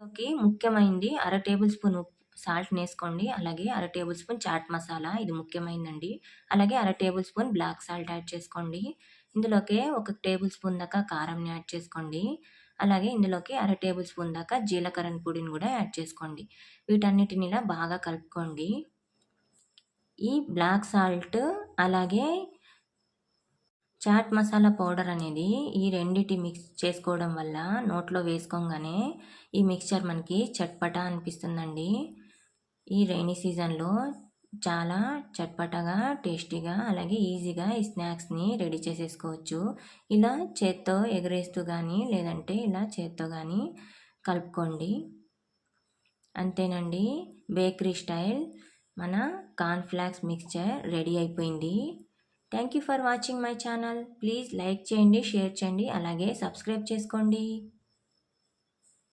Okay. ముఖ్యమైనది అర table spoon సాల్ట్‌ని ఏసుకోండి. అలాగే అర టేబుల్ స్పూన్ చాట్ మసాలా ఇది ముఖ్యమైనదండి. అలాగే అర tablespoon black salt add చేసుకోండి. ఇందులోకే ఒక టేబుల్ స్పూన్ దాకా కారంని యాడ్ చేసుకోండి. అలాగే ఇందులోకి అర టేబుల్ స్పూన్ దాకా జీలకర్ర పొడిని గూడా యాడ్ చేసుకోండి. వీటన్నిటిని ఇలా బాగా కలుపుకోండి. ఈ బ్లాక్ సాల్ట్ అలాగే చాట్ మసాలా పౌడర్ అనేది ఈ రెండిటి మిక్స్ చేసుకోవడం వల్ల నోట్లో వేసుకోగానే ఈ మిక్స్చర్ మనకి చట్పటా అనిపిస్తుందండి. ఈ రైనీ సీజన్‌లో చాలా చట్పటాగా, టేస్టీగా అలాగే ఈజీగా ఈ స్నాక్స్‌ని రెడీ చేసేసుకోవచ్చు. ఇలా చేత్తో ఎగరేస్తూ గానీ, లేదంటే ఇలా చేత్తో గానీ కలుపుకోండి. అంతేనండి. బేకరీ స్టైల్ మన కార్న్ ఫ్లేక్స్ మిక్స్చర్ రెడీ అయిపోయింది. Thank you for watching my channel. Please like చేయండి, షేర్ చేయండి, అలాగే సబ్స్క్రైబ్ చేసుకోండి.